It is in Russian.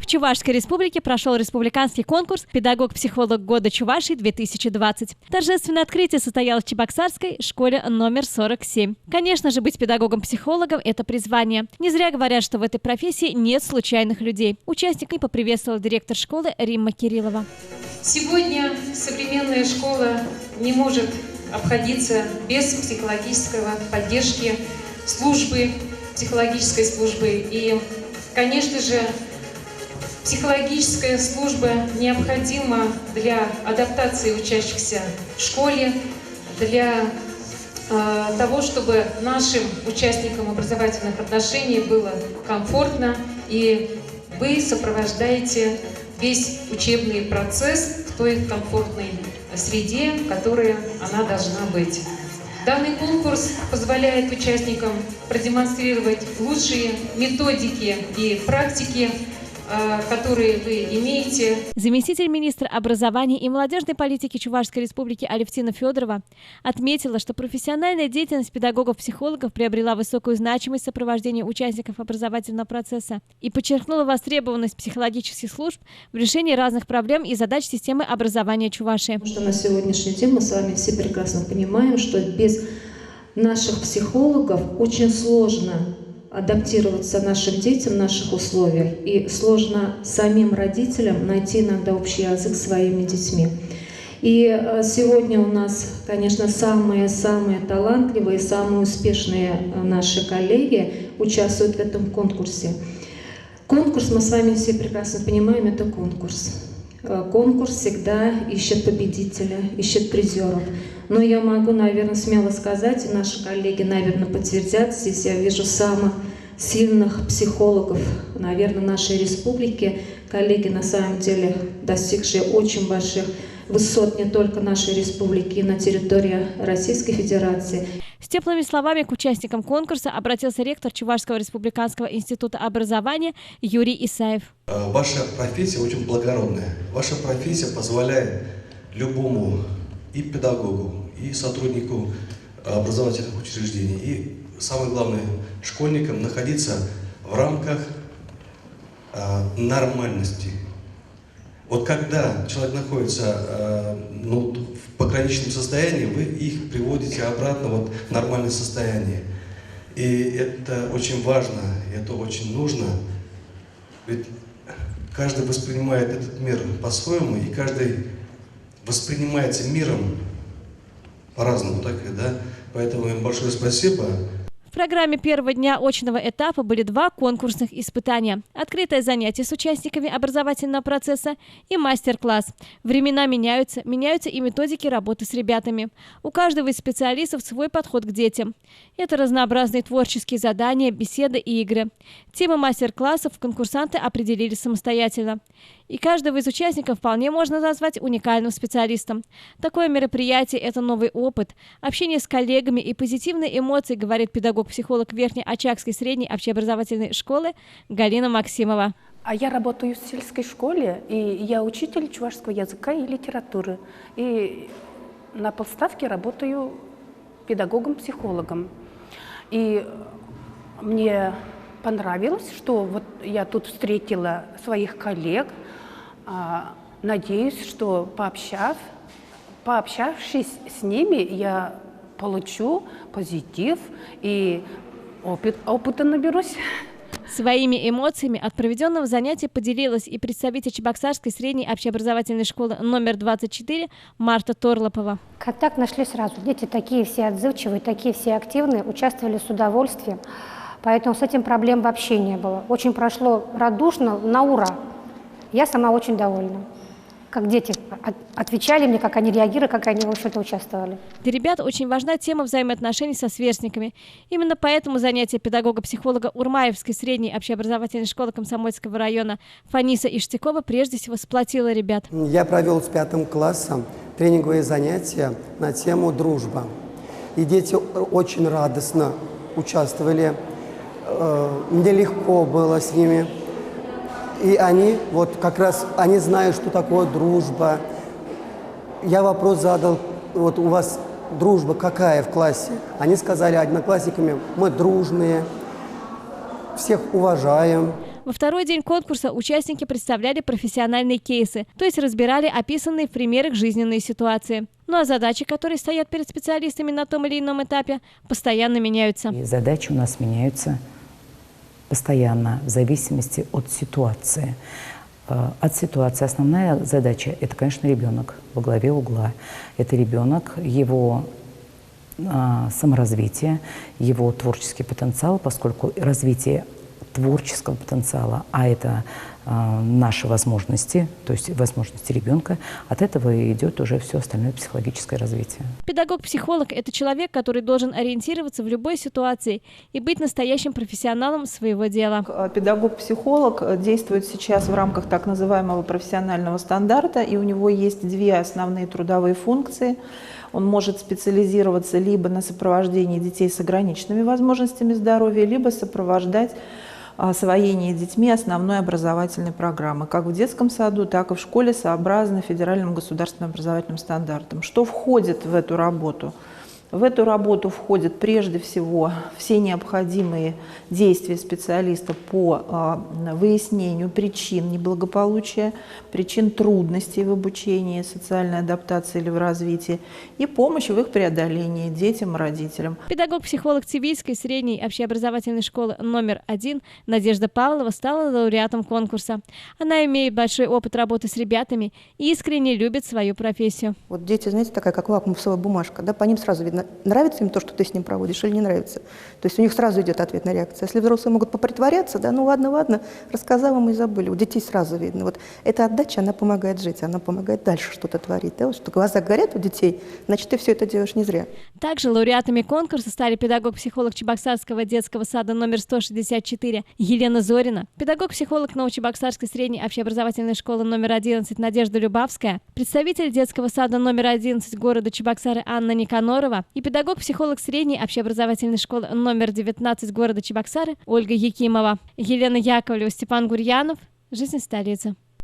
В Чувашской республике прошел республиканский конкурс «Педагог-психолог года Чувашии-2020». Торжественное открытие состоялось в Чебоксарской школе номер 47. Конечно же, быть педагогом-психологом – это призвание. Не зря говорят, что в этой профессии нет случайных людей. Участников поприветствовал директор школы Римма Кириллова. Сегодня современная школа не может обходиться без психологической поддержки службы, психологической службы. И, конечно же, психологическая служба необходима для адаптации учащихся в школе, для того, чтобы нашим участникам образовательных отношений было комфортно, и вы сопровождаете весь учебный процесс в той комфортной среде, в которой она должна быть. Данный конкурс позволяет участникам продемонстрировать лучшие методики и практики, которые вы имеете. Заместитель министра образования и молодежной политики Чувашской республики Алевтина Федорова отметила, что профессиональная деятельность педагогов-психологов приобрела высокую значимость в сопровождении участников образовательного процесса и подчеркнула востребованность психологических служб в решении разных проблем и задач системы образования Чувашии. Потому что на сегодняшний день мы с вами все прекрасно понимаем, что без наших психологов очень сложно адаптироваться нашим детям в наших условиях. И сложно самим родителям найти иногда общий язык с своими детьми. И сегодня у нас, конечно, самые талантливые, самые успешные наши коллеги участвуют в этом конкурсе. Конкурс, мы с вами все прекрасно понимаем, это конкурс. Конкурс всегда ищет победителя, ищет призеров. Но я могу, наверное, смело сказать, и наши коллеги, наверное, подтвердят, здесь я вижу самых сильных психологов, наверное, нашей республики. Коллеги, на самом деле, достигшие очень больших высот не только нашей республики, но и на территории Российской Федерации. С теплыми словами к участникам конкурса обратился ректор Чувашского республиканского института образования Юрий Исаев. Ваша профессия очень благородная. Ваша профессия позволяет любому и педагогу, и сотруднику образовательных учреждений, и, самое главное, школьникам находиться в рамках нормальности. Вот когда человек находится в пограничном состоянии, вы их приводите обратно в нормальное состояние. И это очень важно, это очень нужно. Ведь каждый воспринимает этот мир по-своему, и каждый воспринимается миром по-разному, так и да? Поэтому им большое спасибо. В программе первого дня очного этапа были 2 конкурсных испытания. Открытое занятие с участниками образовательного процесса и мастер-класс. Времена меняются и методики работы с ребятами. У каждого из специалистов свой подход к детям. Это разнообразные творческие задания, беседы и игры. Темы мастер-классов конкурсанты определили самостоятельно. И каждого из участников вполне можно назвать уникальным специалистом. Такое мероприятие – это новый опыт, общение с коллегами и позитивные эмоции, говорит педагог-психолог Верхнеочакской средней общеобразовательной школы Галина Максимова. А я работаю в сельской школе, и я учитель чувашского языка и литературы. И на полставке работаю педагогом-психологом. И мне понравилось, что вот я тут встретила своих коллег. Надеюсь, что пообщавшись с ними, я получу позитив и опыта наберусь. Своими эмоциями от проведенного занятия поделилась и представитель Чебоксарской средней общеобразовательной школы номер 24 Марта Торлопова. Контакт нашли сразу. Дети такие все отзывчивые, такие все активные, участвовали с удовольствием. Поэтому с этим проблем вообще не было. Очень прошло радушно, на ура. Я сама очень довольна. Как дети отвечали мне, как они реагировали, как они, в общем-то, участвовали. Для ребят очень важна тема взаимоотношений со сверстниками. Именно поэтому занятие педагога-психолога Урмаевской средней общеобразовательной школы Комсомольского района Фаниса Иштякова прежде всего сплотила ребят. Я провел с 5 классом тренинговые занятия на тему «Дружба». И дети очень радостно участвовали. Мне легко было с ними. И они, вот как раз, они знают, что такое дружба. Я вопрос задал, вот у вас дружба какая в классе? Они сказали одноклассниками, мы дружные, всех уважаем. Во второй день конкурса участники представляли профессиональные кейсы, то есть разбирали описанные в примерах жизненные ситуации. Ну а задачи, которые стоят перед специалистами на том или ином этапе, постоянно меняются. И задачи у нас меняются постоянно в зависимости от ситуации. От ситуации основная задача – это, конечно, ребенок во главе угла. Это ребенок, его саморазвитие, его творческий потенциал, поскольку развитие творческого потенциала, а это наши возможности, то есть возможности ребенка, от этого идет уже все остальное психологическое развитие. Педагог-психолог – это человек, который должен ориентироваться в любой ситуации и быть настоящим профессионалом своего дела. Педагог-психолог действует сейчас в рамках так называемого профессионального стандарта, и у него есть две основные трудовые функции. Он может специализироваться либо на сопровождении детей с ограниченными возможностями здоровья, либо сопровождать освоение детьми основной образовательной программы, как в детском саду, так и в школе, сообразно федеральным государственным образовательным стандартам. Что входит в эту работу? В эту работу входят прежде всего все необходимые действия специалиста по выяснению причин неблагополучия, причин трудностей в обучении, социальной адаптации или в развитии и помощь в их преодолении детям и родителям. Педагог-психолог Цивильской средней общеобразовательной школы номер 1 Надежда Павлова стала лауреатом конкурса. Она имеет большой опыт работы с ребятами и искренне любит свою профессию. Вот дети, знаете, такая как лакмусовая бумажка, да, по ним сразу видно, нравится им то, что ты с ним проводишь, или не нравится. То есть у них сразу идет ответная реакция. Если взрослые могут попритворяться, да, ну ладно, рассказала, мы и забыли. У детей сразу видно. Вот эта отдача, она помогает жить, она помогает дальше что-то творить. Да? Вот что глаза горят у детей, значит, ты все это делаешь не зря. Также лауреатами конкурса стали педагог-психолог Чебоксарского детского сада номер 164 Елена Зорина, педагог-психолог Новочебоксарской средней общеобразовательной школы номер 11 Надежда Любавская, представитель детского сада номер 11 города Чебоксары Анна Никанорова и педагог-психолог средней общеобразовательной школы номер 19 города Чебоксары Ольга Якимова. Елена Яковлева, Степан Гурьянов. Жизнь в столице.